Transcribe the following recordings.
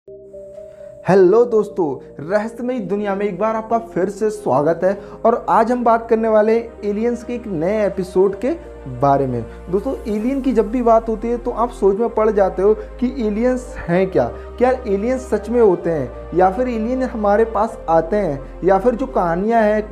Hello दोस्तों, रहस्यमयी दुनिया में एक बार आपका फिर से स्वागत है। और आज हम बात करने वाले हैं एलियंस के एक नए एपिसोड के बारे में। दोस्तों, एलियन की जब भी बात होती है तो आप सोच में पड़ जाते हो कि एलियंस हैं क्या। क्या एलियंस सच में होते हैं या फिर एलियन हमारे पास आते हैं, या फिर जो कहानियाँ हैं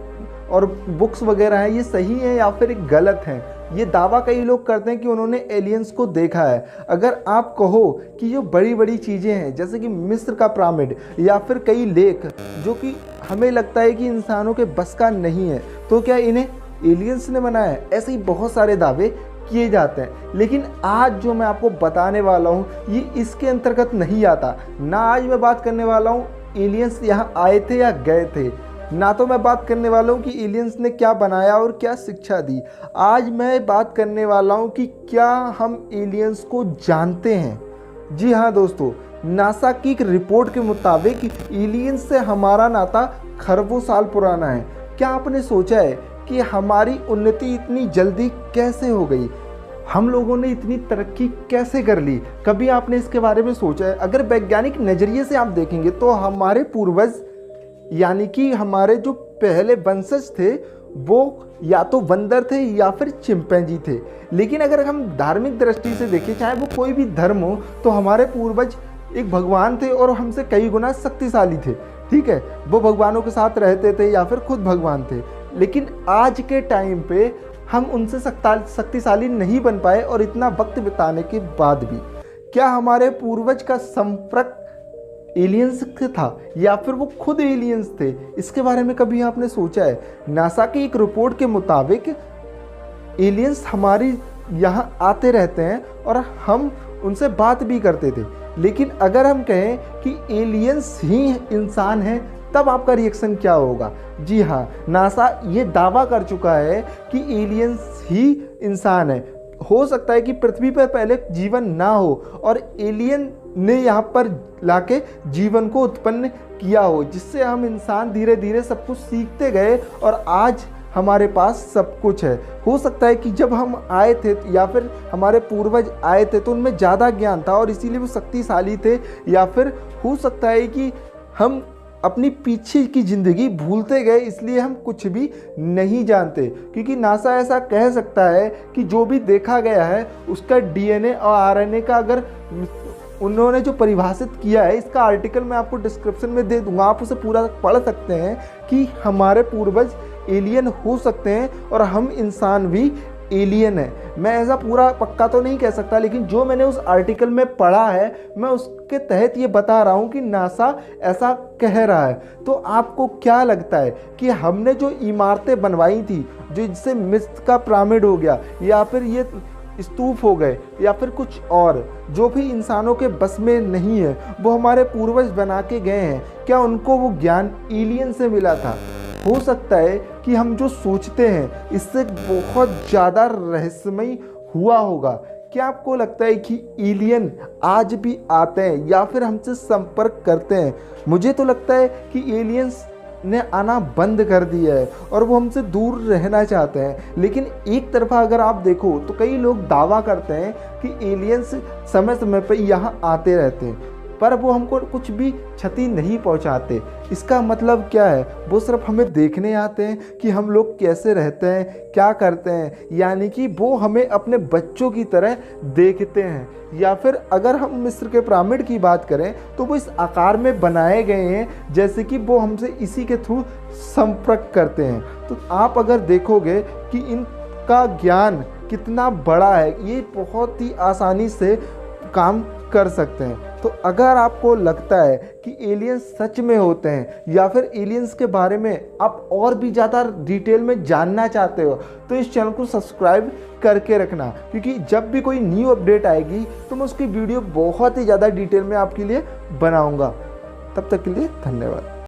और बुक्स वगैरह हैं ये सही हैं या फिर गलत हैं। ये दावा कई लोग करते हैं कि उन्होंने एलियंस को देखा है। अगर आप कहो कि जो बड़ी बड़ी चीज़ें हैं जैसे कि मिस्र का पिरामिड या फिर कई लेक जो कि हमें लगता है कि इंसानों के बस का नहीं है, तो क्या इन्हें एलियंस ने बनाया है? ऐसे ही बहुत सारे दावे किए जाते हैं। लेकिन आज जो मैं आपको बताने वाला हूँ ये इसके अंतर्गत नहीं आता। ना आज मैं बात करने वाला हूँ एलियंस यहाँ आए थे या गए थे, ना तो मैं बात करने वाला हूँ कि एलियंस ने क्या बनाया और क्या शिक्षा दी। आज मैं बात करने वाला हूँ कि क्या हम एलियंस को जानते हैं। जी हाँ दोस्तों, नासा की एक रिपोर्ट के मुताबिक एलियंस से हमारा नाता खरबों साल पुराना है। क्या आपने सोचा है कि हमारी उन्नति इतनी जल्दी कैसे हो गई? हम लोगों ने इतनी तरक्की कैसे कर ली? कभी आपने इसके बारे में सोचा है? अगर वैज्ञानिक नज़रिए से आप देखेंगे तो हमारे पूर्वज यानी कि हमारे जो पहले वंशज थे वो या तो बंदर थे या फिर चिंपैंजी थे। लेकिन अगर हम धार्मिक दृष्टि से देखें, चाहे वो कोई भी धर्म हो, तो हमारे पूर्वज एक भगवान थे और हमसे कई गुना शक्तिशाली थे। ठीक है, वो भगवानों के साथ रहते थे या फिर खुद भगवान थे। लेकिन आज के टाइम पे हम उनसे शक्तिशाली नहीं बन पाए, और इतना वक्त बिताने के बाद भी क्या हमारे पूर्वज का संपर्क एलियंस से था या फिर वो खुद एलियंस थे? इसके बारे में कभी आपने सोचा है? नासा की एक रिपोर्ट के मुताबिक एलियंस हमारी यहाँ आते रहते हैं और हम उनसे बात भी करते थे। लेकिन अगर हम कहें कि एलियंस ही इंसान हैं, तब आपका रिएक्शन क्या होगा? जी हाँ, नासा ये दावा कर चुका है कि एलियंस ही इंसान है। हो सकता है कि पृथ्वी पर पहले जीवन ना हो और एलियन ने यहाँ पर लाके जीवन को उत्पन्न किया हो, जिससे हम इंसान धीरे धीरे सब कुछ सीखते गए और आज हमारे पास सब कुछ है। हो सकता है कि जब हम आए थे या फिर हमारे पूर्वज आए थे तो उनमें ज़्यादा ज्ञान था और इसीलिए वो शक्तिशाली थे, या फिर हो सकता है कि हम अपनी पीछे की ज़िंदगी भूलते गए इसलिए हम कुछ भी नहीं जानते। क्योंकि नासा ऐसा कह सकता है कि जो भी देखा गया है उसका डीएनए और आरएनए का अगर उन्होंने जो परिभाषित किया है, इसका आर्टिकल मैं आपको डिस्क्रिप्शन में दे दूंगा, आप उसे पूरा पढ़ सकते हैं कि हमारे पूर्वज एलियन हो सकते हैं और हम इंसान भी एलियन है। मैं ऐसा पूरा पक्का तो नहीं कह सकता, लेकिन जो मैंने उस आर्टिकल में पढ़ा है मैं उसके तहत ये बता रहा हूँ कि नासा ऐसा कह रहा है। तो आपको क्या लगता है कि हमने जो इमारतें बनवाई थी, जो जिससे मिस्र का पिरामिड हो गया या फिर ये स्तूप हो गए या फिर कुछ और जो भी इंसानों के बस में नहीं है, वो हमारे पूर्वज बना के गए हैं, क्या उनको वो ज्ञान एलियन से मिला था? हो सकता है कि हम जो सोचते हैं इससे बहुत ज़्यादा रहस्यमयी हुआ होगा। क्या आपको लगता है कि एलियन आज भी आते हैं या फिर हमसे संपर्क करते हैं? मुझे तो लगता है कि एलियंस ने आना बंद कर दिया है और वो हमसे दूर रहना चाहते हैं। लेकिन एक तरफा अगर आप देखो तो कई लोग दावा करते हैं कि एलियंस समय समय पर यहाँ आते रहते हैं, पर वो हमको कुछ भी क्षति नहीं पहुंचाते। इसका मतलब क्या है? वो सिर्फ हमें देखने आते हैं कि हम लोग कैसे रहते हैं, क्या करते हैं, यानी कि वो हमें अपने बच्चों की तरह देखते हैं। या फिर अगर हम मिस्र के पिरामिड की बात करें तो वो इस आकार में बनाए गए हैं जैसे कि वो हमसे इसी के थ्रू संपर्क करते हैं। तो आप अगर देखोगे कि इनका ज्ञान कितना बड़ा है, ये बहुत ही आसानी से काम कर सकते हैं। तो अगर आपको लगता है कि एलियंस सच में होते हैं या फिर एलियंस के बारे में आप और भी ज़्यादा डिटेल में जानना चाहते हो, तो इस चैनल को सब्सक्राइब करके रखना, क्योंकि जब भी कोई न्यू अपडेट आएगी तो मैं उसकी वीडियो बहुत ही ज़्यादा डिटेल में आपके लिए बनाऊंगा। तब तक के लिए धन्यवाद।